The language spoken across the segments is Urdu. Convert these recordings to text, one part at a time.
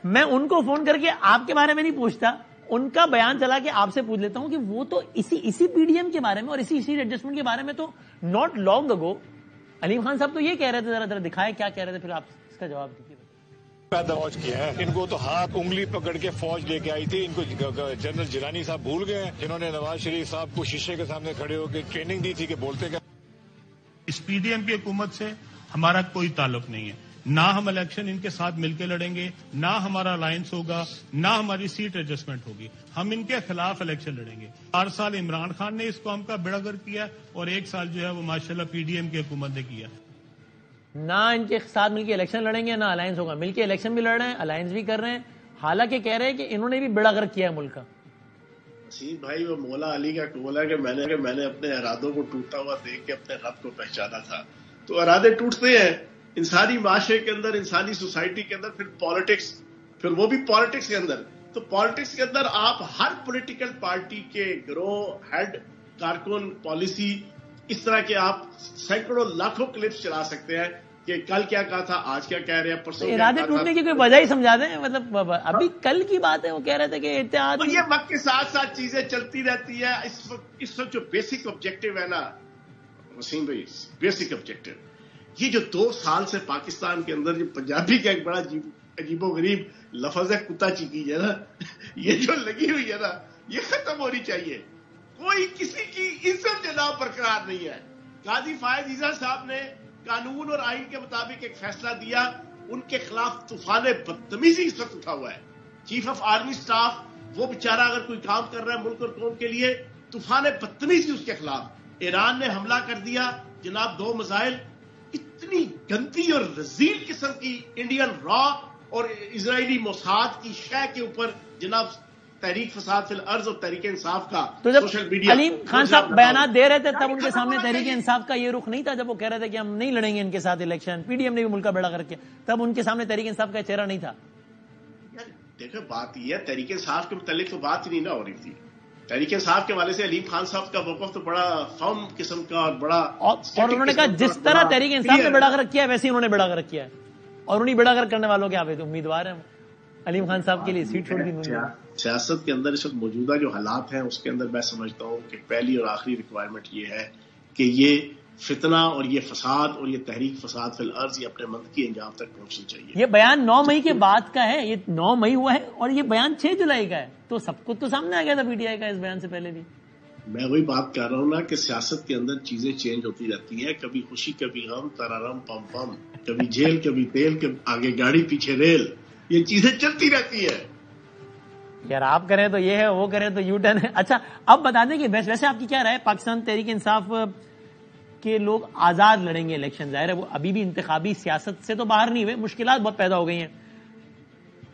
میں ان کو فون کر کے آپ کے بارے میں نہیں پوچھتا, ان کا بیان چلا کے آپ سے پوچھ لیتا ہوں کہ وہ تو اسی پی ڈی ایم کے بارے میں اور اسی ایڈجسٹمنٹ کے بارے میں تو ناٹ لانگ اگو علیم خان صاحب تو یہ کہہ رہے تھے. ذرا دکھائے کیا کہہ رہے تھے, پھر آپ اس کا جواب دیجیے. پیداوار کیا ہے ان کو تو ہاتھ انگلی پکڑ کے فوج لے کے آئی تھی. ان کو جنرل جیلانی صاحب بھول گئے ہیں جنہوں نے نواز شریف صاحب کو شیشے کے سامنے کھڑے ہو کے ٹریننگ دی تھی کہ بولتے کیا. اس پی ڈی ایم کی حکومت سے ہمارا کوئی تعلق نہیں ہے. نہ ہم الیکشن ان کے ساتھ مل کے لڑیں گے, نہ ہمارا الائنس ہوگا, نہ ہماری سیٹ ایڈجسٹمنٹ ہوگی. ہم ان کے خلاف الیکشن لڑیں گے. 4 سال عمران خان نے اس قوم کا بیڑا گرک کیا اور 1 سال جو ہے وہ ماشاءاللہ پی ڈی ایم کی حکومت نے کیا. نہ ان کے ساتھ مل کے الیکشن لڑیں گے, نہ الائنس ہوگا. مل کے الیکشن بھی لڑ رہے ہیں, الائنس بھی کر رہے ہیں, حالانکہ کہہ رہے ہیں کہ انہوں نے بھی بیڑا گرک کیا ہے ملک کا. وسیم بھائی, وہ مولا علی کا قول ہے کہ میں نے اپنے ارادوں کو ٹوٹتا ہوا دیکھ کے اپنے رب کو پہچانا تھا. تو ارادے ٹوٹتے ہیں انسانی معاشرے کے اندر, انسانی سوسائٹی کے اندر, پھر پالیٹکس, پھر وہ بھی پالیٹکس کے اندر. تو پالیٹکس کے اندر آپ ہر پولیٹیکل پارٹی کے گروہ, ہیڈ, کارکن, پالیسی, اس طرح کے آپ سینکڑوں لاکھوں کلپس چلا سکتے ہیں کہ کل کیا کہا تھا, آج کیا کہہ رہے ہیں, پرسوں ارادے ٹوٹنے کی کوئی وجہ ہی سمجھا دیں. مطلب ابھی کل کی بات ہے, وہ کہہ رہے تھے کہ اتحاد. یہ وقت کے ساتھ ساتھ چیزیں چلتی رہتی ہے. اس وقت جو بیسک آبجیکٹو ہے نا وسیم بھائی, بیسک آبجیکٹو, یہ جو 2 سال سے پاکستان کے اندر جو پنجابی کا ایک بڑا عجیب و غریب لفظ ہے کتا چیکی ہے نا, یہ جو لگی ہوئی ہے نا, یہ ختم ہونی چاہیے. کوئی کسی کی عزت جناب برقرار نہیں ہے. قاضی فائز عیسیٰ صاحب نے قانون اور آئین کے مطابق ایک فیصلہ دیا, ان کے خلاف طوفان بدتمیزی اس وقت اٹھا ہوا ہے. چیف آف آرمی سٹاف, وہ بیچارہ اگر کوئی کام کر رہا ہے ملک اور قوم کے لیے, طوفان بدتمیزی اس کے خلاف. ایران نے حملہ کر دیا جناب, 2 میزائل, اتنی گندی اور رذیل قسم کی انڈین را اور اسرائیلی موساد کی شے کے اوپر جناب تحریک فساد فی الارض اور تحریک انصاف کا تو جب سوشل میڈیا علیم خان صاحب بیانات دے رہے تھے تب ان کے سامنے تحریک انصاف کا یہ رخ نہیں تھا. جب وہ کہہ رہے تھے کہ ہم نہیں لڑیں گے ان کے ساتھ الیکشن, پی ڈی ایم نے بھی ملک کا بیڑا کر کے, تب ان کے سامنے تحریک انصاف کا چہرہ نہیں تھا. دیکھیں بات یہ ہے, تحریک انصاف کے متعلق تو بات ہی نہیں نہ ہو رہی تھی. تحریک انصاف کے حوالے سے علیم خان صاحب کا موقف تو بڑا فرم قسم کا اور بڑا, اور انہوں نے کہا جس طرح تحریک انصاف نے بیڑا گرک کیا ہے ویسے ہی انہوں نے بیڑا گرک کیا ہے, اور انہیں بیڑا گرک کرنے والوں کے آپ امیدوار ہیں. علیم خان صاحب کے لیے سیٹ چھوڑ دی. سیاست کے اندر اس وقت موجودہ جو حالات ہیں اس کے اندر میں سمجھتا ہوں کہ پہلی اور آخری ریکوائرمنٹ یہ ہے کہ یہ فتنہ اور یہ فساد اور یہ تحریک فساد فی الارض یہ اپنے منطقی انجام تک پہنچنی چاہیے. یہ بیان 9 مئی کے بعد کا ہے, یہ 9 مئی ہوا ہے اور یہ بیان 6 جولائی کا ہے, تو سب کچھ تو سامنے آ گیا تھا پی ٹی آئی کا اس بیان سے پہلے بھی. میں وہی بات کر رہا ہوں نا کہ سیاست کے اندر چیزیں چینج ہوتی رہتی ہیں, کبھی خوشی کبھی غم, ترارم پم پم, کبھی جیل کبھی تیل, کبھی آگے گاڑی پیچھے ریل, یہ چیزیں چلتی رہتی ہیں. یار آپ کریں تو یہ ہے, وہ کریں تو یو ٹرن ہے. اچھا اب بتا دیں کہ ویسے آپ کی کیا رائے, پاکستان تحریک انصاف کے لوگ آزاد لڑیں گے الیکشن, ظاہر ہے وہ ابھی بھی انتخابی سیاست سے تو باہر نہیں ہوئے, مشکلات بہت پیدا ہو گئی ہیں,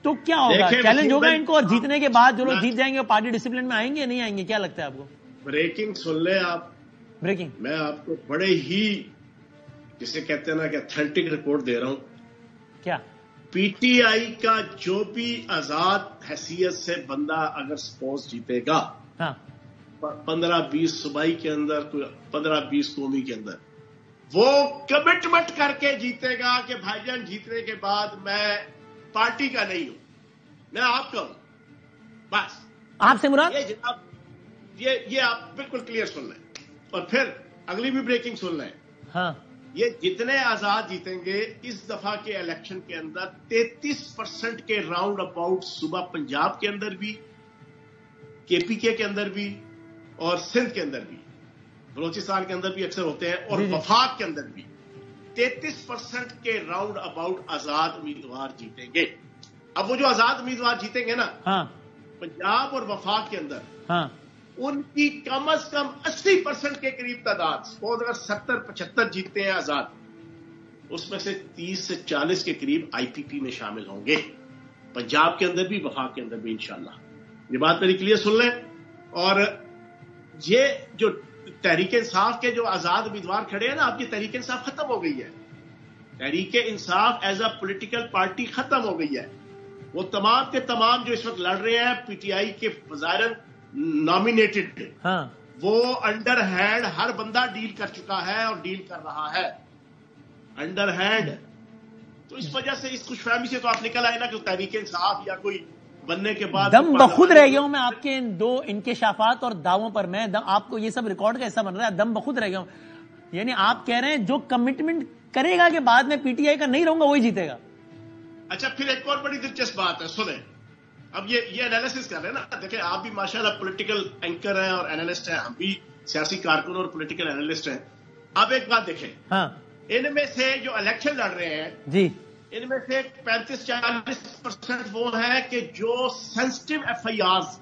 تو کیا ہوگا, چیلنج ہوگا ان کو, اور جیتنے کے بعد جو لوگ جیت جائیں گے وہ پارٹی ڈسپلن میں آئیں گے نہیں آئیں گے, کیا لگتا ہے آپ کو؟ بریکنگ سن لیں آپ, بریکنگ, میں آپ کو بڑے ہی جسے کہتے ہیں نا کہ اتھینٹک رپورٹ دے رہا ہوں. کیا پی ٹی آئی کا جو بھی آزاد حیثیت سے بندہ اگر سپوز جیتے گا, ہاں 15-20 صوبائی کے اندر, 15-20 قومی کے اندر, وہ کمٹمنٹ کر کے جیتے گا کہ بھائی جان جیتنے کے بعد میں پارٹی کا نہیں ہوں, میں آپ کا ہوں. بس آپ سے مراد یہ جناب, یہ آپ بالکل کلیئر سن لیں, اور پھر اگلی بھی بریکنگ سن لیں. ہاں, یہ جتنے آزاد جیتیں گے اس دفعہ کے الیکشن کے اندر 33% کے راؤنڈ اباؤٹ صوبہ پنجاب کے اندر بھی, کے پی کے اندر بھی, اور سندھ کے اندر بھی, بلوچستان کے اندر بھی اکثر ہوتے ہیں, اور وفاق کے اندر بھی 33% کے راؤنڈ اباؤٹ آزاد امیدوار جیتیں گے. اب وہ جو آزاد امیدوار جیتیں گے نا پنجاب اور وفاق کے اندر, ہاں ان کی کم از کم 80% کے قریب تعداد, سپوز اگر 70-75 جیتتے ہیں آزاد, اس میں سے 30 سے 40 کے قریب آئی پی پی میں شامل ہوں گے, پنجاب کے اندر بھی وفاق کے اندر بھی انشاءاللہ. یہ بات میری کلیئر سن لیں. اور یہ جو تحریک انصاف کے جو آزاد امیدوار کھڑے ہیں نا, آپ کی تحریک انصاف ختم ہو گئی ہے. Tehreek Insaf as a political party ختم ہو گئی ہے. وہ تمام کے تمام جو اس وقت لڑ رہے ہیں پی ٹی آئی کے وزائر نامینیٹڈ, وہ انڈر ہینڈ ہر بندہ ڈیل کر چکا ہے اور ڈیل کر رہا ہے. انڈر ہینڈ تو اس وجہ سے اس خوش فہمی سے تو آپ نکل آئے نا کہ تحریک انصاف یا کوئی بننے کے بعد دم بخود رہ گیا ہوں میں آپ کے دو انکشافات اور دعووں پر. میں آپ کو یہ سب ریکارڈ کا حصہ بن رہا ہے, دم بخود رہ گیا ہوں. یعنی آپ کہہ رہے ہیں جو کمٹمنٹ کرے گا کہ بعد میں پی ٹی آئی کا نہیں رہوں گا وہی جیتے گا. اچھا پھر ایک اور بڑی دلچسپ بات ہے, سنیں. اب یہ انالیسس کر رہے ہیں نا, دیکھیں آپ بھی ماشاءاللہ پولیٹیکل اینکر ہیں اور انالسٹ ہیں, ہم بھی سیاسی کارکن اور پولیٹیکل انالسٹ ہیں. آپ ایک بات دیکھیں, ہاں ان میں سے جو الیکشن لڑ رہے ہیں جی, ان میں سے 35-40% وہ ہیں کہ جو سینسٹیو ایف آئی آرز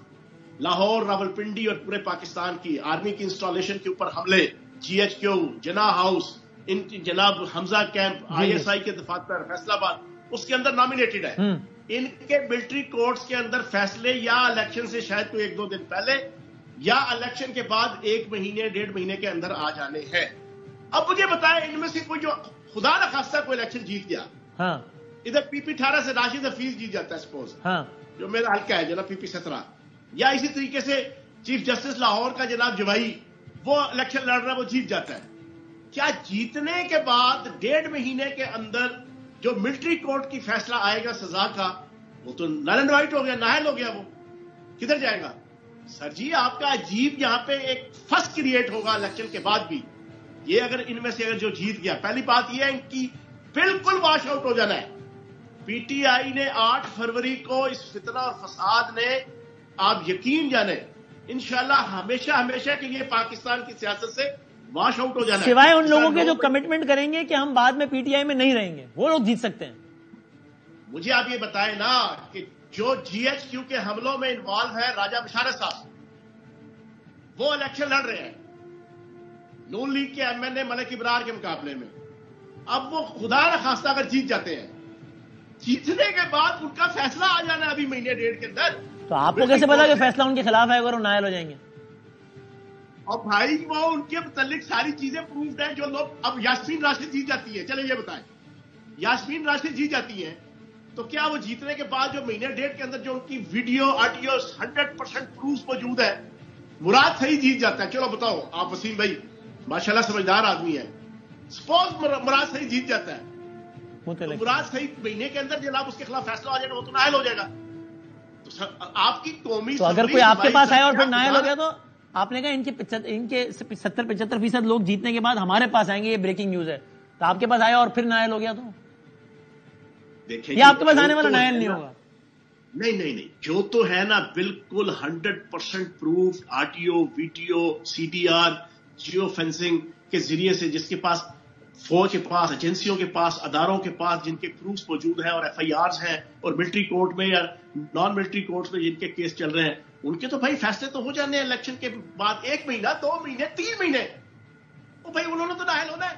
لاہور, راولپنڈی اور پورے پاکستان کی آرمی کی انسٹالیشن کے اوپر حملے, جی ایچ کیو, جناح ہاؤس, جناب حمزہ کیمپ, آئی ایس آئی کے دفاتر فیصل آباد, اس کے اندر نامینیٹڈ ہے. ان کے ملٹری کورٹس کے اندر فیصلے یا الیکشن سے شاید کوئی 1-2 دن پہلے یا الیکشن کے بعد 1 مہینے 1.5 مہینے کے اندر آ جانے ہیں. اب مجھے بتائیں ان میں سے کوئی جو خدا نخواستہ کوئی الیکشن جیت گیا, ہاں ادھر پی پی 18 سے راشد حفیظ جیت جاتا ہے سپوز, ہاں جو میرا حلقہ ہے جناب پی پی 17, یا اسی طریقے سے چیف جسٹس لاہور کا جناب جوائی وہ الیکشن لڑ رہا ہے, وہ جیت جاتا ہے. کیا جیتنے کے بعد 1.5 مہینے کے اندر جو ملٹری کورٹ کی فیصلہ آئے گا سزا کا, وہ تو نل اینڈ وائٹ ہو گیا, نااہل ہو گیا, وہ کدھر جائے گا؟ سر جی آپ کا عجیب یہاں پہ ایک فس کریٹ ہوگا الیکشن کے بعد بھی. یہ اگر ان میں سے اگر جو جیت گیا, پہلی بات یہ ہے ان کی بالکل واش آؤٹ ہو جانا ہے. پی ٹی آئی نے 8 فروری کو اس فتنہ اور فساد نے, آپ یقین جانیں انشاءاللہ ہمیشہ ہمیشہ کے لیے پاکستان کی سیاست سے واش آؤٹ ہو جانا ہے. سوائے ان لوگوں کے جو کمٹمنٹ کریں گے کہ ہم بعد میں پی ٹی آئی میں نہیں رہیں گے, وہ لوگ جیت سکتے ہیں. مجھے آپ یہ بتائیں نا کہ جو جی ایچ کیو کے حملوں میں انوالو ہے راجہ بشارت صاحب, وہ الیکشن لڑ رہے ہیں نون لیگ کے ایم این اے ملک ابرار کے مقابلے میں. اب وہ خدا نخواستہ اگر جیت جاتے ہیں, جیتنے کے بعد ان کا فیصلہ آ جانا ہے ابھی مہینے 1.5 کے اندر. تو آپ کو کیسے پتا کہ فیصلہ ان کے خلاف ہے اگر وہ نائل ہو جائیں گے؟ اور بھائی وہ ان کے متعلق ساری چیزیں پروفڈ ہیں. جو لوگ, اب یاسمین راشد جیت جاتی ہے, چلے یہ بتائیں یاسمین راشد جیت جاتی ہیں تو کیا وہ جیتنے کے بعد جو مہینے 1.5 کے اندر جو ان کی ویڈیو آڈیو 100% پروف موجود ہے, مراد صحیح جیت جاتا ہے؟ چلو بتاؤ آپ وسیم بھائی ماشاءاللہ سمجھدار آدمی ہے, سپوز مراد صحیح جیت جاتا ہے تو مراد صحیح مہینے کے اندر جناب اس کے خلاف فیصلہ آ جائے گا, وہ تو نائل ہو جائے گا. تو آپ کی قومی, تو اگر کوئی آپ کے پاس آیا اور پھر نائل ہو گیا تو آپ نے کہا ان کے 70-75% لوگ جیتنے کے بعد ہمارے پاس آئیں گے, یہ بریکنگ نیوز ہے, تو آپ کے پاس آیا اور پھر نائل ہو گیا تو دیکھیں یہ آپ کے پاس آنے والا نائل نہیں ہوگا. نہیں, جو تو ہے نا بالکل 100% proof, audio, video, C D R, geofencing کے ذریعے سے, جس کے پاس فوج کے پاس, ایجنسیوں کے پاس, اداروں کے پاس جن کے پروفs موجود ہیں اور ایف آئی آرز ہیں, اور ملٹری کورٹ میں یا نان ملٹری کورٹ میں جن کے کیس چل رہے ہیں, ان کے تو بھائی فیصلے تو ہو جانے ہیں الیکشن کے بعد 1 مہینہ, 2 مہینے, 3 مہینے. وہ بھائی انہوں نے تو نائل ہونا ہے.